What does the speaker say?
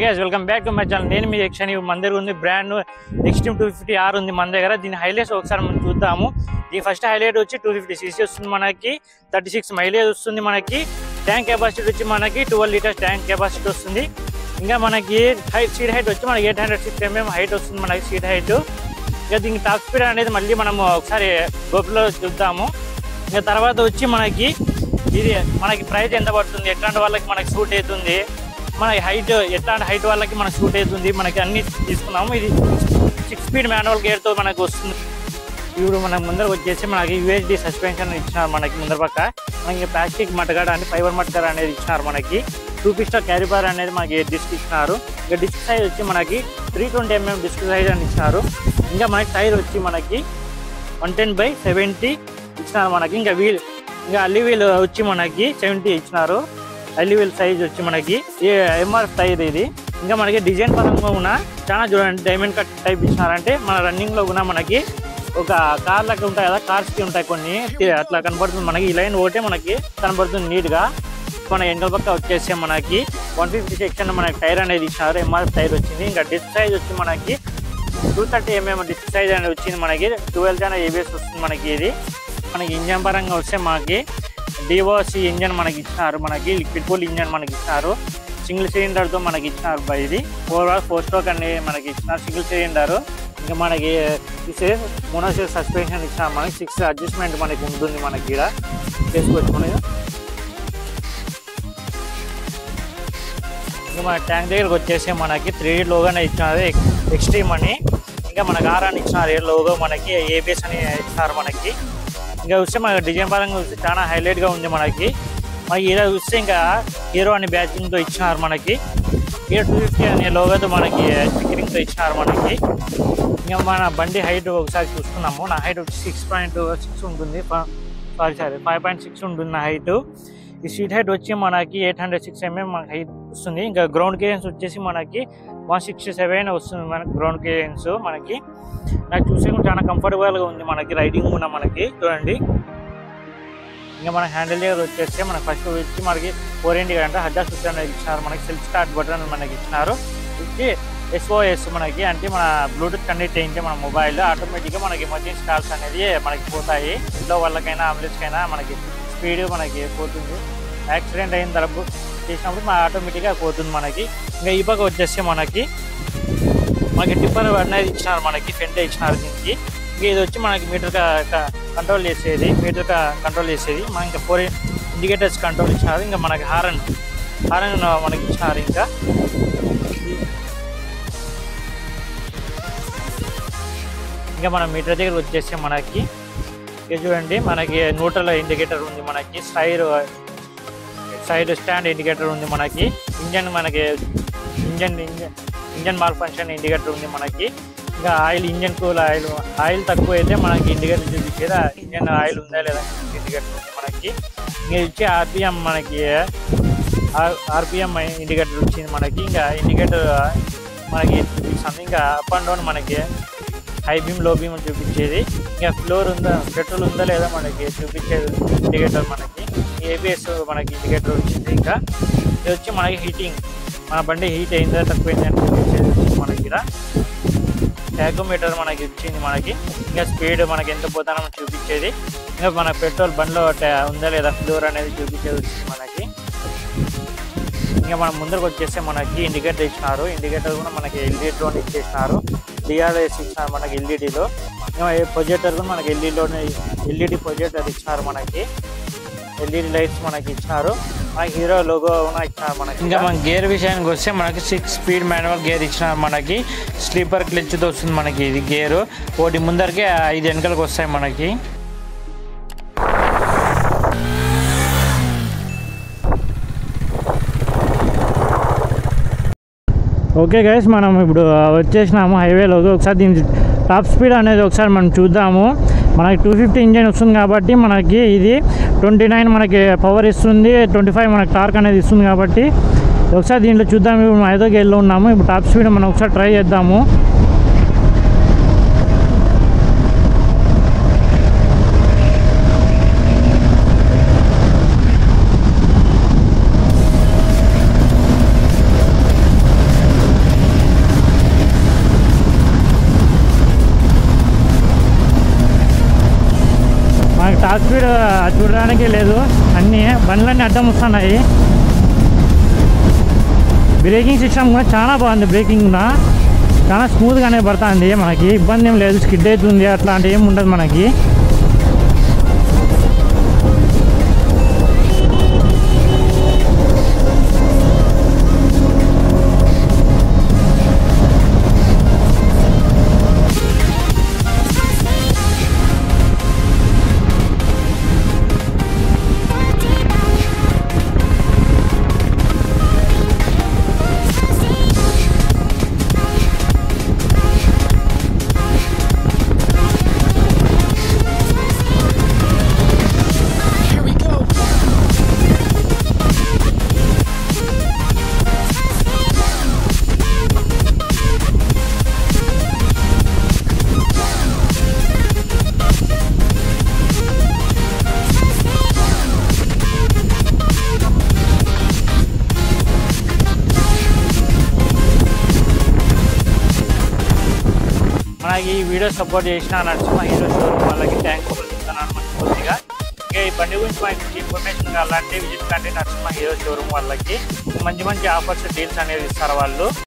Guys welcome back to my channel. నేను మీ యక్షని. మన దగ్గర ఉంది బ్రాండ్ ఎక్స్ట్రీమ్ 250R ఉంది మన దగ్గర. దీని హైలైట్స్ ఒకసారి మనం చూద్దాము. ఈ ఫస్ట్ హైలైట్ వచ్చి 250cc వస్తుంది మనకి, 36 మైలేజ్ వస్తుంది మనకి. ట్యాంక్ కెపాసిటీ వచ్చి మనకి 12 లీటర్స్ ట్యాంక్ కెపాసిటీ వస్తుంది. ఇంకా మనకి సీట్ హైట్ వచ్చి మనకి 806 mm హైట్ వస్తుంది మనకి సీట్ హైట్. ఇంకా దీనికి టాప్ స్పీడ్ అనేది మళ్ళీ మనం ఒకసారి గోపులో చూద్దాము. ఇంకా తర్వాత వచ్చి మనకి ఇది మనకి ప్రైస్ ఎంత పడుతుంది, ఎట్లాంటి వాళ్ళకి మనకి సూట్ అవుతుంది, మనకి హైట్ ఎట్లాంటి హైట్ వాళ్ళకి మనకు సూట్ అవుతుంది, మనకి అన్ని తీసుకున్నాము. ఇది 6 స్పీడ్ మాన్యువల్ గేర్తో మనకు వస్తుంది. ఇప్పుడు మనకు ముందర వచ్చేసి మనకి UHD సస్పెన్షన్ ఇచ్చినారు మనకి ముందర పక్క. మనకి ప్లాస్టిక్ మట్టగాడ అంటే ఫైబర్ మట్టగాడ అనేది ఇచ్చినారు మనకి. 2 పిస్టన్ క్యారీ బార్ అనేది మనకి డిస్క్ ఇచ్చినారు. ఇంకా డిస్క్ సైజ్ వచ్చి మనకి 320 mm డిస్క్ సైజ్ అని ఇచ్చినారు. ఇంకా మనకి టైర్ వచ్చి మనకి 110/70 ఇచ్చినారు మనకి. ఇంకా అల్లి వీల్ వచ్చి మనకి 70 ఇచ్చినారు. అల్లి వీల్ సైజ్ వచ్చి మనకి MRF టైర్ ఇది. ఇంకా మనకి డిజైన్ పరంగా కూడా చాలా చూడండి డైమండ్ కట్ టైప్ ఇచ్చినారంటే మన రన్నింగ్లో కూడా మనకి ఒక కార్ లెక్క ఉంటాయి కదా, కార్స్కి ఉంటాయి కొన్ని అట్లా కనబడుతుంది మనకి. ఈ లైన్ ఒకటే మనకి కనబడుతుంది నీట్గా. మన వెనకాల పక్క వచ్చేసి మనకి 150 సెక్షన్ మనకి టైర్ అనేది ఇచ్చినారు. MRF టైర్ వచ్చింది. ఇంకా డిస్క్ సైజ్ వచ్చి మనకి 230 mm డిస్క్ సైజ్ అనేది వచ్చింది మనకి. 12 channel ABS వస్తుంది మనకి. ఇది మనకి ఇంజన్ పరంగా వస్తే మనకి DOC ఇంజన్ మనకి ఇచ్చినారు. మనకి లిక్విడ్ కూల్ ఇంజన్ మనకి ఇచ్చినారు. సింగిల్ సిలిండర్తో మనకి ఇచ్చినారు. ఇది 4 స్ట్రోక్ అనేది మనకి ఇచ్చినారు సింగిల్ సిలిండర్. ఇంకా మనకి మోనోషియల్ సస్పెన్షన్ ఇచ్చినారు మనకి. 6 అడ్జస్ట్మెంట్ మనకి ఉంటుంది మనకి ఇక్కడ చేసుకొచ్చుకుని. ఇంకా మన ట్యాంక్ దగ్గరకు వచ్చేసి మనకి 3D లోగోనే ఇచ్చినారు ఎక్స్ట్రీమ్ అని. ఇంకా మనకి R అని ఇచ్చినారు లోగో మనకి. ABS అని ఇచ్చినారు మనకి. ఇంకా చూస్తే మనకి డిజైన్ పరంగా చూస్తే చాలా హైలైట్గా ఉంది మనకి. ఇలా చూస్తే ఇంకా హీరో అని బ్యాచింగ్తో ఇచ్చినారు మనకి. హీరో 250 అనే లోగోతో మనకి స్టిక్కరింగ్తో ఇచ్చినారు మనకి. ఇంకా మన బండి హైట్ ఒకసారి చూసుకున్నాము. నా హైట్ వచ్చి 6.6 ఉంటుంది. 5.6 ఉంటుంది నా హైట్. ఈ సీట్ హైట్ వచ్చి మనకి 806 mm మనకి హైట్ వస్తుంది. ఇంకా గ్రౌండ్ క్లియరెన్స్ వచ్చేసి మనకి 167 వస్తుంది మనకి గ్రౌండ్ క్లియరెన్స్ మనకి. నాకు చూసే చాలా కంఫర్టబుల్గా ఉంది మనకి. రైడింగ్ కూడా మనకి చూడండి. ఇంకా మన హ్యాండిల్ దగ్గర వచ్చేస్తే మనకి ఫస్ట్ వచ్చి మనకి 4 అంటే అడ్జస్ట్ స్విచ్ అనేది ఇచ్చినారు మనకి. సెల్ఫ్ స్టార్ట్ బటన్ మనకి ఇచ్చినారు. వచ్చి SOS మనకి అంటే మన బ్లూటూత్ కనెక్ట్ అయింటే మన మొబైల్ ఆటోమేటిక్గా మనకి ఎమర్జెన్సీ కాల్స్ అనేది మనకి పోతాయి. ఇంట్లో వాళ్ళకైనా అంబులెన్స్కైనా మనకి స్పీడ్ మనకి పోతుంది. యాక్సిడెంట్ అయిన తర్వాత చేసినప్పుడు మన ఆటోమేటిక్గా పోతుంది మనకి. ఇంకా ఈ పక్క వచ్చేసి మనకి టిప్పర్ అనేది ఇచ్చినారు మనకి. ఫెంట్ ఇచ్చినారు దీనికి. ఇంకా ఇది వచ్చి మనకి మీటర్ కంట్రోల్ చేసేది. మనకి ఇంకా 4 ఇండికేటర్స్ కంట్రోల్ ఇచ్చినారు. ఇంకా మనకి హారన్ మనకి ఇచ్చినారు. ఇంకా మన మీటర్ దగ్గర వచ్చేసి మనకి ఇది చూడండి మనకి న్యూట్రల్ ఇండికేటర్ ఉంది మనకి. సైడ్ స్టాండ్ ఇండికేటర్ ఉంది మనకి. ఇంజన్ మాల్ ఫంక్షన్ ఇండికేటర్ ఉంది మనకి. ఇంకా ఇంజన్ కూల్ ఆయిల్ తక్కువ అయితే మనకి ఇండికేటర్ చూపించేది ఇంజన్ ఆయిల్ ఉందా లేదా ఇండికేటర్ ఉంది మనకి. ఇంకా వచ్చి ఆర్పిఎం ఇండికేటర్ వచ్చింది మనకి. ఇంకా ఇండికేటర్ మనకి చూపిస్తుంది. ఇంకా అప్ అండ్ డౌన్ మనకి హై బీమ్ లో బీమ్ చూపించేది. ఇంకా పెట్రోల్ ఉందా లేదా మనకి చూపించేది ఇండికేటర్ మనకి. ABS మనకి ఇండికేటర్ వచ్చింది. ఇంకా ఇది వచ్చి మనకి హీటింగ్, మన బండి హీట్ అయిందా తక్కువైంది అని చూపించేది వచ్చింది మనకి. ఇక్కడ ట్యాకోమీటర్ మనకి వచ్చింది మనకి. ఇంకా స్పీడ్ మనకి ఎంత పోతానో చూపించేది. ఇంకా మన పెట్రోల్ బండిలో ఉందా లేదా ఫ్లోర్ అనేది చూపించేది వచ్చింది మనకి. ఇంకా మనం ముందరకు వచ్చేస్తే మనకి ఇండికేటర్ ఇచ్చినారు. ఇండికేటర్ కూడా మనకి LED ఇచ్చేసినారు. DRS ఇచ్చినారు మనకి LEDలో. ఇంకా ప్రొజెక్టర్ కూడా మనకి LED ప్రొజెక్టర్ ఇచ్చినారు మనకి. LED లైట్స్ మనకి ఇచ్చినారు. మనకి హీరో లోగో కూడా ఇచ్చినారు మనకి. ఇంకా మన గేర్ విషయానికి వస్తే మనకి 6 స్పీడ్ మాన్యువల్ గేర్ ఇచ్చినారు మనకి. స్లీపర్ క్లచ్తో వస్తుంది మనకి ఇది గేరు. ఒకటి ముందరికి 5 వెనకలకు వస్తాయి మనకి. ఓకే గైస్, మనం ఇప్పుడు వచ్చేసినాము హైవేలోకి. ఒకసారి దీని టాప్ స్పీడ్ అనేది ఒకసారి మనం చూద్దాము. మనకి 250 ఇంజన్ వస్తుంది కాబట్టి మనకి ఇది 29 మనకి పవర్ ఇస్తుంది, 25 మనకి టార్క్ అనేది ఇస్తుంది కాబట్టి ఒకసారి దీంట్లో చూద్దాము. ఇప్పుడు మనం 5వ గేర్లో ఉన్నాము. ఇప్పుడు టాప్ స్పీడ్ మనం ఒకసారి ట్రై చేద్దాము. టాప్ స్పీడ్ చూడడానికి లేదు, అన్నీ బండ్లన్నీ అడ్డం వస్తున్నాయి. బ్రేకింగ్ సిస్టమ్ కూడా చాలా బాగుంది, బ్రేకింగ్ కూడా చాలా స్మూత్గానే పడుతుంది, మనకి ఇబ్బంది ఏం లేదు, స్కిడ్ అవుతుంది అట్లాంటి ఏమి ఉండదు మనకి. మనకి ఈ వీడియో సపోర్ట్ చేసిన నరసింహ హీరో షోరూమ్ వాళ్ళకి థ్యాంక్స్ చెప్తున్నాను మనస్ఫూర్తిగా. ఇంకా ఈ బండి గురించి మనకి ఇన్ఫర్మేషన్ కావాలంటే విజిట్ కంటే నరసింహ హీరో షోరూమ్ వాళ్ళకి మంచి మంచి ఆఫర్స్ డీల్స్ అనేవి ఇస్తారు వాళ్ళు.